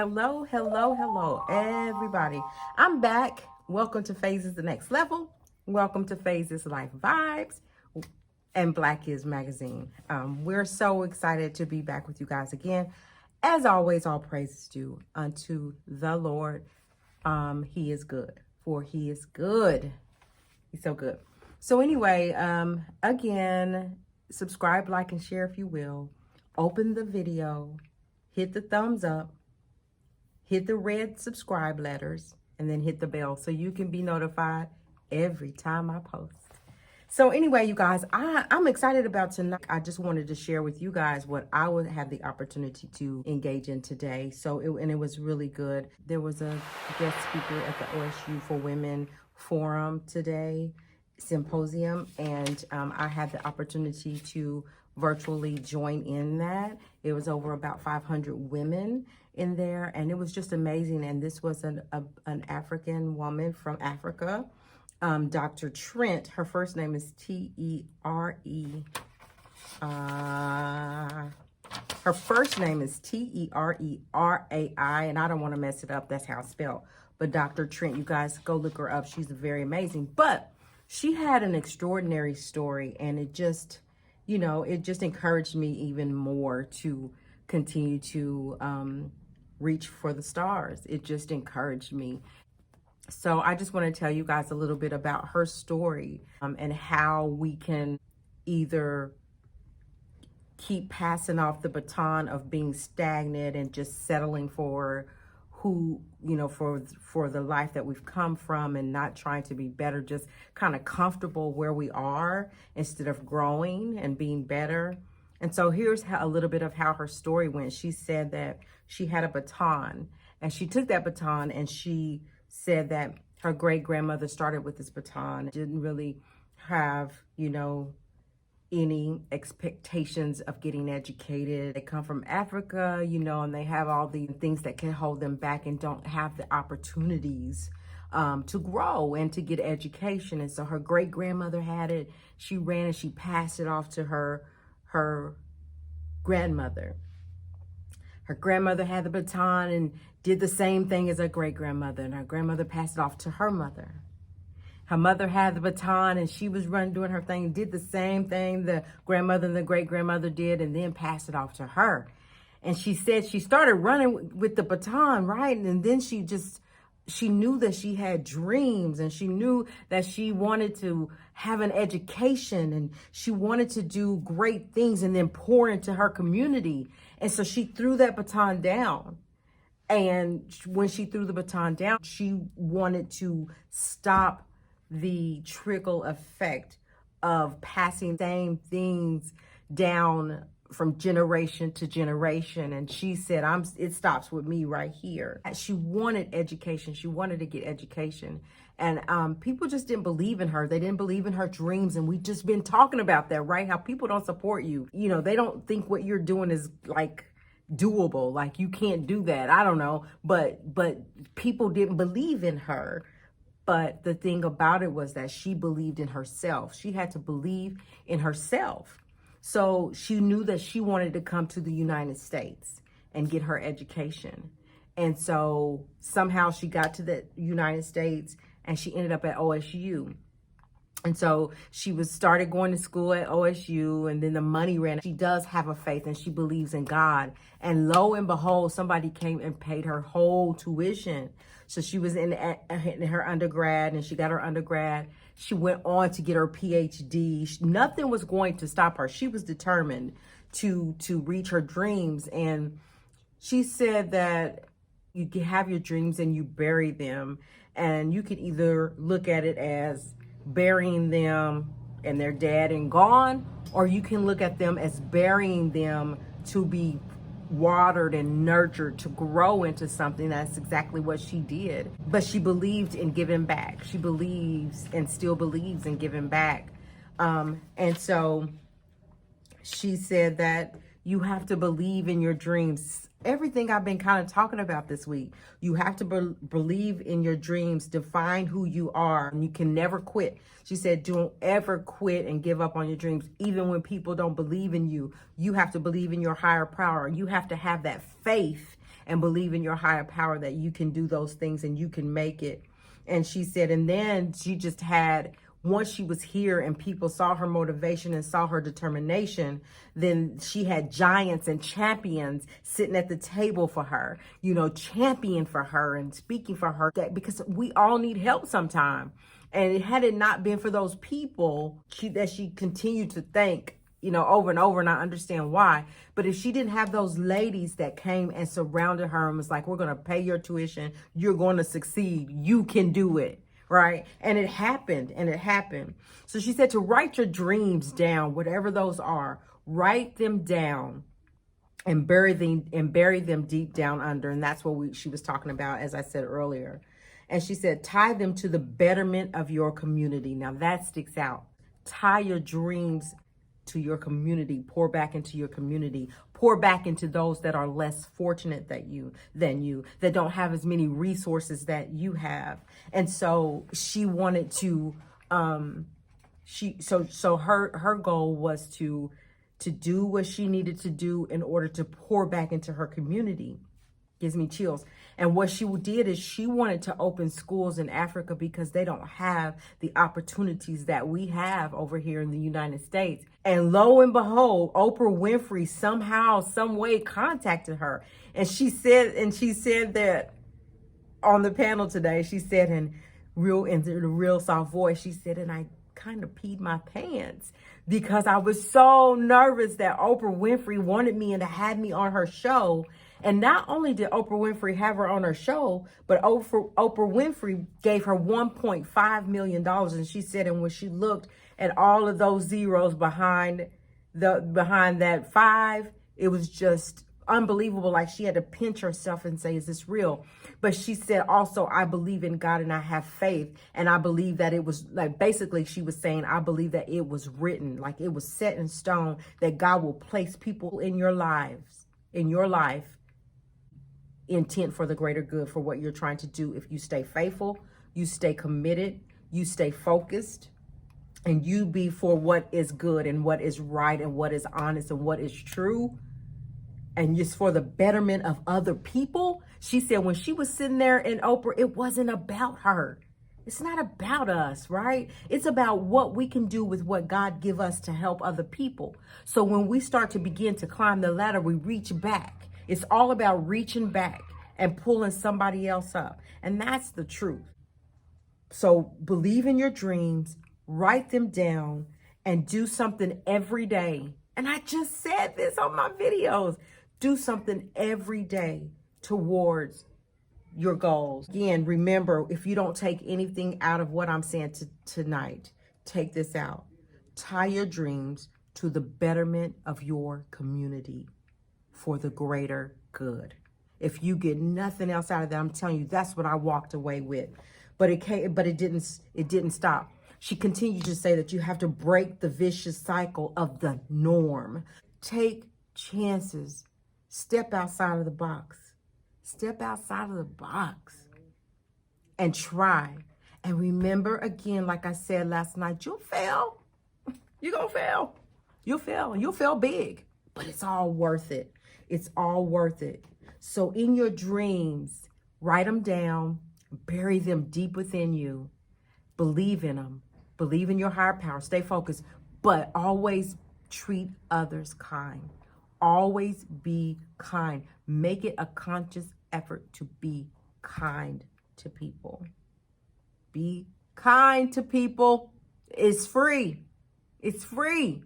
Hello, everybody. I'm back. Welcome to Phases the Next Level. Welcome to Phases Life Vibes and Black is Magazine. We're so excited to be back with you guys again. As always, all praises due unto the Lord. He is good, for he is good. He's so good. So anyway, again, subscribe, like, and share if you will. Open the video, hit the thumbs up, hit the red subscribe letters, and then hit the bell so you can be notified every time I post. So anyway, you guys, I'm excited about tonight. I just wanted to share with you guys what I would have the opportunity to engage in today. It was really good. There was a guest speaker at the OSU for Women Forum today, symposium, and I had the opportunity to virtually join in that. It was over about 500 women in there, and it was just amazing. And this was an African woman from Africa, Dr. Trent. Her first name is T-E-R-E. Her first name is T-E-R-E-R-A-I, and I don't want to mess it up. That's how it's spelled. But Dr. Trent, you guys go look her up. She's very amazing. But she had an extraordinary story, and it just, it just encouraged me even more to continue to reach for the stars. It just encouraged me. So I just want to tell you guys a little bit about her story, and how we can either keep passing off the baton of being stagnant and just settling for for the life that we've come from and not trying to be better, just kind of comfortable where we are instead of growing and being better. And so here's a little bit of how her story went. She said that she had a baton, and she took that baton, and she said that her great-grandmother started with this baton, didn't really have, any expectations of getting educated. They come from Africa, and they have all the things that can hold them back and don't have the opportunities to grow and to get education. And so her great-grandmother had it. She ran and she passed it off to her grandmother. Her grandmother had the baton and did the same thing as her great-grandmother, and her grandmother passed it off to her mother. Her mother had the baton, and she was doing her thing, did the same thing the grandmother and the great-grandmother did, and then passed it off to her. And she said she started running with the baton, right? And then she knew that she had dreams, and she knew that she wanted to have an education, and she wanted to do great things and then pour into her community. And so she threw that baton down. And when she threw the baton down, she wanted to stop the trickle effect of passing same things down from generation to generation. And she said, it stops with me right here. She wanted education. She wanted to get education. And people just didn't believe in her. They didn't believe in her dreams. And we've just been talking about that, right? How people don't support you. They don't think what you're doing is like doable. Like you can't do that. I don't know. But people didn't believe in her. But the thing about it was that she believed in herself. She had to believe in herself. So she knew that she wanted to come to the United States and get her education. And so somehow she got to the United States, and she ended up at OSU. And so she started going to school at OSU, and then the money ran. She does have a faith, and she believes in God. And lo and behold, somebody came and paid her whole tuition. So she was in her undergrad, and she got her undergrad. She went on to get her PhD. Nothing was going to stop her. She was determined to reach her dreams. And she said that you can have your dreams and you bury them. And you can either look at it as burying them and they're dead and gone, or you can look at them as burying them to be watered and nurtured to grow into something. That's exactly what she did. But she believed in giving back. She believes and still believes in giving back. And so she said that you have to believe in your dreams. Everything I've been kind of talking about this week. You have to believe in your dreams, define who you are, and you can never quit. She said, don't ever quit and give up on your dreams. Even when people don't believe in you, you have to believe in your higher power. You have to have that faith and believe in your higher power that you can do those things and you can make it. And she said, and then she just had, once she was here and people saw her motivation and saw her determination, then she had giants and champions sitting at the table for her, you know, championing for her and speaking for her, that because we all need help sometime. And had it not been for those people that she continued to thank, you know, over and over, and I understand why. But if she didn't have those ladies that came and surrounded her and was like, we're going to pay your tuition, you're going to succeed, you can do it, right? And it happened, and it happened. So she said to write your dreams down, whatever those are, write them down and bury them deep down under. And that's what she was talking about, as I said earlier. And she said, tie them to the betterment of your community. Now that sticks out. Tie your dreams to your community, pour back into your community, pour back into those that are less fortunate than you, that don't have as many resources that you have. And so she wanted to, her goal was to do what she needed to do in order to pour back into her community. Gives me chills. And what she did is she wanted to open schools in Africa because they don't have the opportunities that we have over here in the United States. And lo and behold, Oprah Winfrey somehow, some way contacted her. And she said that on the panel today, she said in a real soft voice, she said, and I kind of peed my pants because I was so nervous that Oprah Winfrey wanted me and had me on her show. And not only did Oprah Winfrey have her on her show, but Oprah Winfrey gave her $1.5 million. And she said, and when she looked at all of those zeros behind that 5, it was just unbelievable. Like she had to pinch herself and say, is this real? But she said also, I believe in God and I have faith. And I believe that it was like, basically she was saying, I believe that it was written, like it was set in stone, that God will place people in your life, intent for the greater good for what you're trying to do. If you stay faithful, you stay committed, you stay focused, and you be for what is good and what is right and what is honest and what is true, and just for the betterment of other people. She said when she was sitting there in Oprah, it wasn't about her. It's not about us, right? It's about what we can do with what God give us to help other people. So when we start to begin to climb the ladder, we reach back. It's all about reaching back and pulling somebody else up. And that's the truth. So believe in your dreams, write them down, and do something every day. And I just said this on my videos. Do something every day towards your goals. Again, remember, if you don't take anything out of what I'm saying tonight, take this out. Tie your dreams to the betterment of your community for the greater good. If you get nothing else out of that, I'm telling you, that's what I walked away with. But it didn't stop. She continued to say that you have to break the vicious cycle of the norm. Take chances. Step outside of the box. Step outside of the box and try. And remember, again, like I said last night, you'll fail. You're going to fail. You'll fail. You'll fail big, but it's all worth it. It's all worth it. So in your dreams, write them down, bury them deep within you. Believe in them. Believe in your higher power. Stay focused, but always treat others kind. Always be kind. Make it a conscious effort to be kind to people. Be kind to people. It's free. It's free.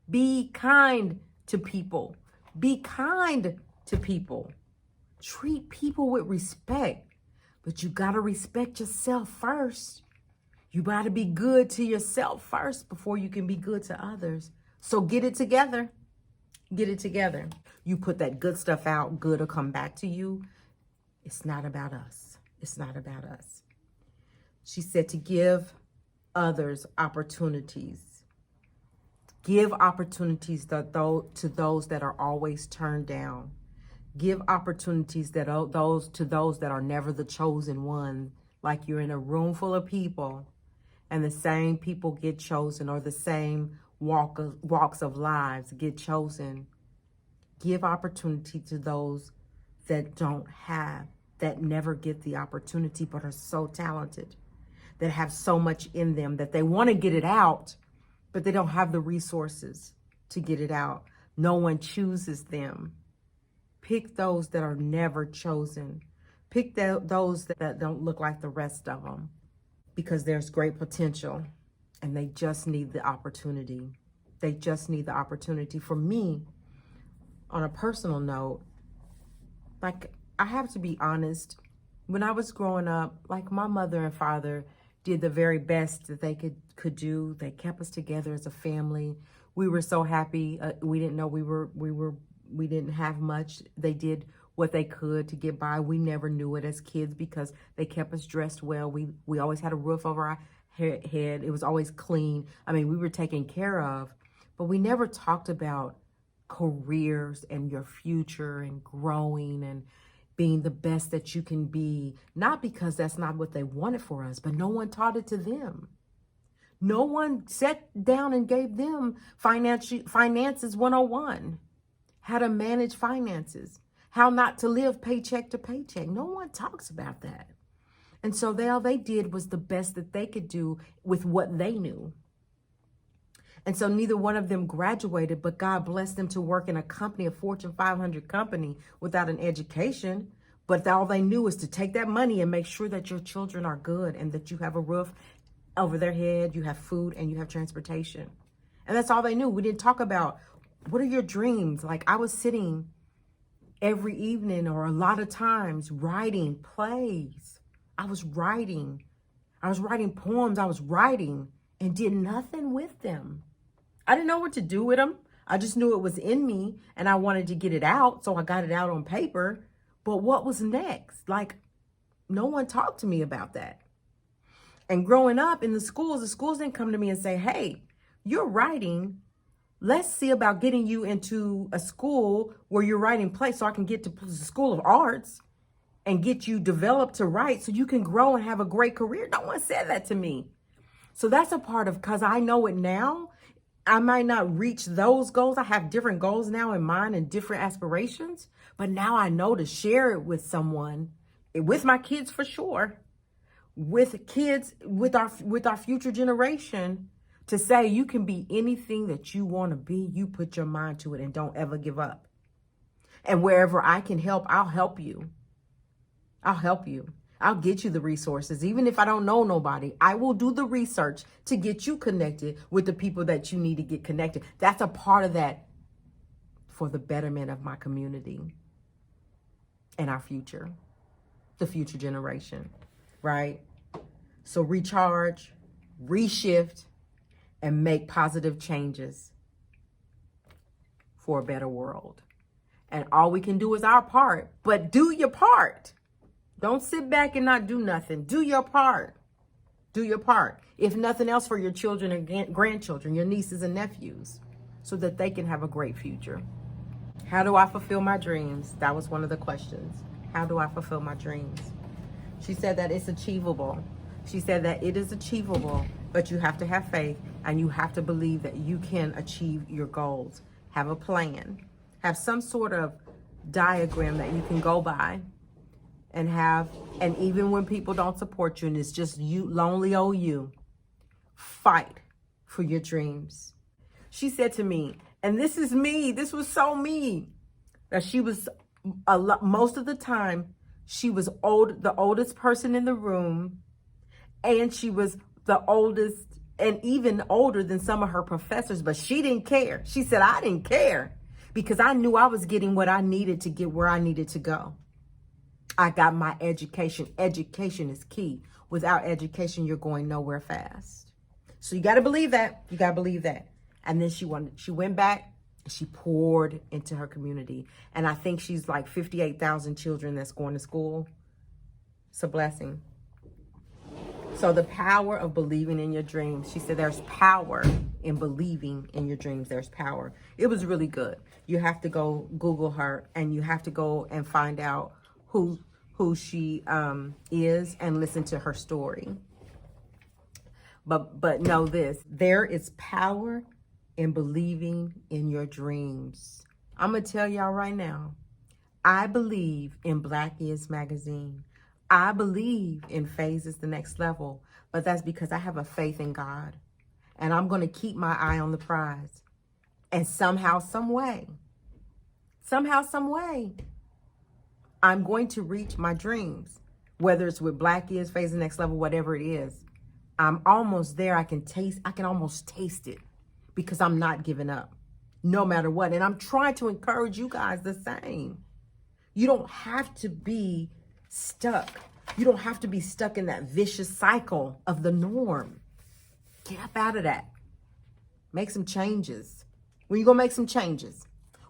Be kind to people. Be kind to people. Treat people with respect, but you got to respect yourself first. You got to be good to yourself first before you can be good to others. So get it together. Get it together. You put that good stuff out, good will come back to you. It's not about us. It's not about us. She said to give others opportunities. Give opportunities to those that are always turned down. Give opportunities to those that are never the chosen one. Like you're in a room full of people and the same people get chosen, or the same walks of lives get chosen. Give opportunity to those that don't have, that never get the opportunity, but are so talented, that have so much in them that they want to get it out, but they don't have the resources to get it out. No one chooses them. Pick those that are never chosen. Pick those that don't look like the rest of them, because there's great potential and they just need the opportunity. They just need the opportunity. For me, on a personal note, like, I have to be honest, when I was growing up, like, my mother and father did the very best that they could do. They kept us together as a family. We were so happy. We didn't know we didn't have much. They did what they could to get by. We never knew it as kids because they kept us dressed well. We always had a roof over our head. It was always clean. I mean, we were taken care of, but we never talked about careers and your future and growing and being the best that you can be. Not because that's not what they wanted for us, but no one taught it to them. No one sat down and gave them finances 101, how to manage finances, how not to live paycheck to paycheck. No one talks about that. And so all they did was the best that they could do with what they knew. And so neither one of them graduated, but God blessed them to work in a company, a Fortune 500 company, without an education. But all they knew is to take that money and make sure that your children are good and that you have a roof over their head, you have food, and you have transportation. And that's all they knew. We didn't talk about, what are your dreams? Like, I was sitting every evening or a lot of times writing plays. I was writing poems. I was writing and did nothing with them. I didn't know what to do with them. I just knew it was in me and I wanted to get it out. So I got it out on paper. But what was next? Like, no one talked to me about that. And growing up in the schools didn't come to me and say, hey, you're writing. Let's see about getting you into a school where you're writing plays so I can get to the School of Arts and get you developed to write so you can grow and have a great career. No one said that to me. So that's a part of, because I know it now, I might not reach those goals. I have different goals now in mind and different aspirations, but now I know to share it with someone, with my kids for sure, with kids, with our future generation, to say you can be anything that you want to be. You put your mind to it and don't ever give up. And wherever I can help, I'll help you. I'll help you. I'll get you the resources. Even if I don't know nobody, I will do the research to get you connected with the people that you need to get connected. That's a part of that for the betterment of my community and our future, the future generation, right? So recharge, reshift, and make positive changes for a better world. And all we can do is our part, but do your part. Don't sit back and not do nothing. Do your part. Do your part. If nothing else, for your children and grandchildren, your nieces and nephews, so that they can have a great future. How do I fulfill my dreams? That was one of the questions. How do I fulfill my dreams? She said that it's achievable. She said that it is achievable, but you have to have faith and you have to believe that you can achieve your goals. Have a plan. Have some sort of diagram that you can go by. And even when people don't support you and it's just you, lonely old you, fight for your dreams. She said to me, and this is me, this was so me, that she was most of the time, she was the oldest person in the room, and she was the oldest and even older than some of her professors, but she didn't care. She said, I didn't care because I knew I was getting what I needed to get where I needed to go. I got my education. Education is key. Without education, you're going nowhere fast. So you got to believe that. You got to believe that. And then she went back and she poured into her community. And I think she's like 58,000 children that's going to school. It's a blessing. So the power of believing in your dreams. She said there's power in believing in your dreams. There's power. It was really good. You have to go Google her and you have to go and find out who she is and listen to her story. But know this, there is power in believing in your dreams. I'm going to tell y'all right now, I believe in Black Is Magazine. I believe in Phase is the Next Level, but that's because I have a faith in God. And I'm going to keep my eye on the prize. And somehow, some way, I'm going to reach my dreams. Whether it's with Black Is, Phase the Next Level, whatever it is. I'm almost there. I can almost taste it because I'm not giving up no matter what. And I'm trying to encourage you guys the same. You don't have to be stuck. You don't have to be stuck in that vicious cycle of the norm. Get up out of that. Make some changes. When you going to make some changes?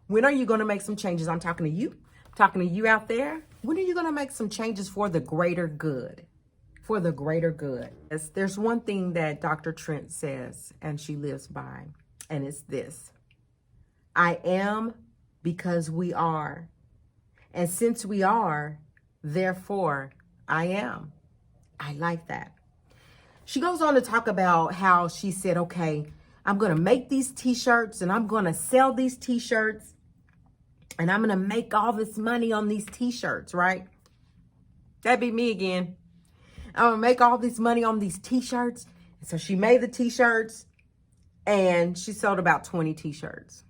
When are you going to make some changes? I'm talking to you. I'm talking to you out there. When are you going to make some changes for the greater good? For the greater good. There's one thing that Dr. Trent says, and she lives by, and it's this. I am because we are. And since we are, therefore, I am. I like that. She goes on to talk about how she said, okay, I'm going to make these t-shirts and I'm going to sell these t-shirts and I'm going to make all this money on these t-shirts, right? That'd be me again. I'm going to make all this money on these t-shirts. And so she made the t-shirts and she sold about 20 t-shirts.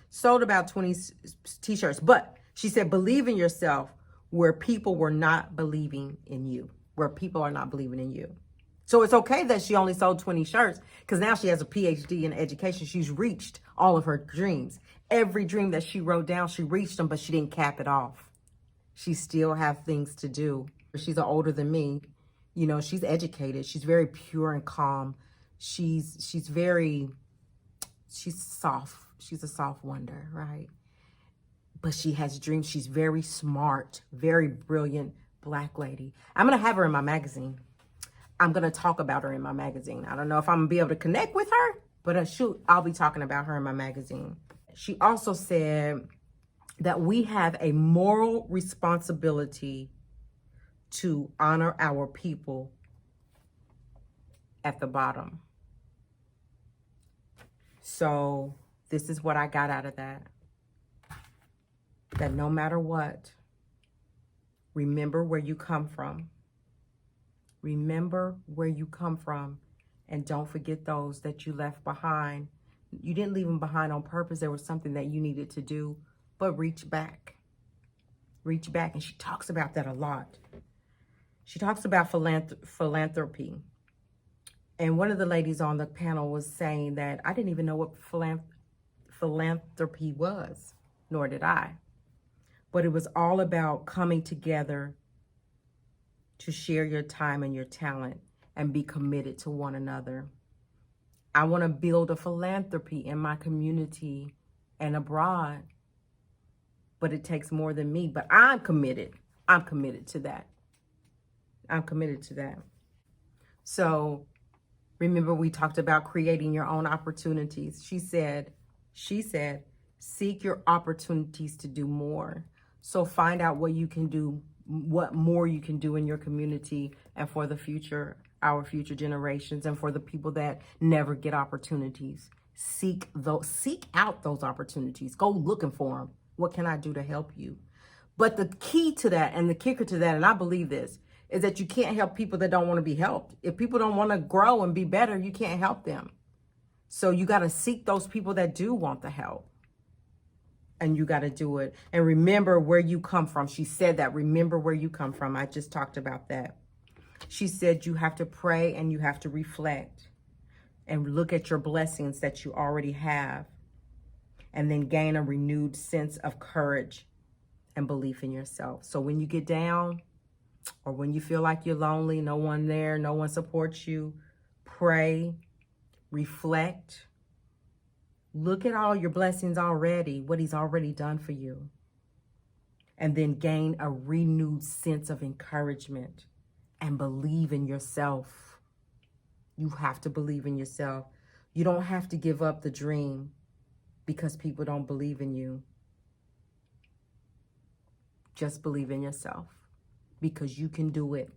Sold about 20 t-shirts. But she said, believe in yourself where people were not believing in you. Where people are not believing in you. So it's okay that she only sold 20 shirts because now she has a PhD in education. She's reached all of her dreams. Every dream that she wrote down, she reached them, but she didn't cap it off. She still have things to do. She's older than me. You know, she's educated. She's very pure and calm. She's soft. She's a soft wonder, right? But she has dreams. She's very smart, very brilliant Black lady. I'm going to have her in my magazine. I'm going to talk about her in my magazine. I don't know if I'm going to be able to connect with her, but shoot, I'll be talking about her in my magazine. She also said that we have a moral responsibility to honor our people at the bottom. So this is what I got out of that. That no matter what, remember where you come from. Remember where you come from. And don't forget those that you left behind. You didn't leave them behind on purpose. There was something that you needed to do. But reach back. Reach back. And she talks about that a lot. She talks about philanthropy. And one of the ladies on the panel was saying that I didn't even know what philanthropy was. Nor did I. But it was all about coming together to share your time and your talent and be committed to one another. I want to build a philanthropy in my community and abroad. But it takes more than me. But I'm committed. I'm committed to that. I'm committed to that. So remember we talked about creating your own opportunities. She said, seek your opportunities to do more. So find out what you can do, what more you can do in your community and for the future, our future generations, and for the people that never get opportunities. Seek out those opportunities. Go looking for them. What can I do to help you? But the key to that and the kicker to that, and I believe this, is that you can't help people that don't want to be helped. If people don't want to grow and be better, you can't help them. So you got to seek those people that do want the help. And you got to do it. And remember where you come from. She said that. Remember where you come from. I just talked about that. She said you have to pray and you have to reflect and look at your blessings that you already have. And then gain a renewed sense of courage and belief in yourself. So when you get down or when you feel like you're lonely, no one there, no one supports you, pray, reflect. Look at all your blessings already, what he's already done for you. And then gain a renewed sense of encouragement and believe in yourself. You have to believe in yourself. You don't have to give up the dream because people don't believe in you. Just believe in yourself because you can do it.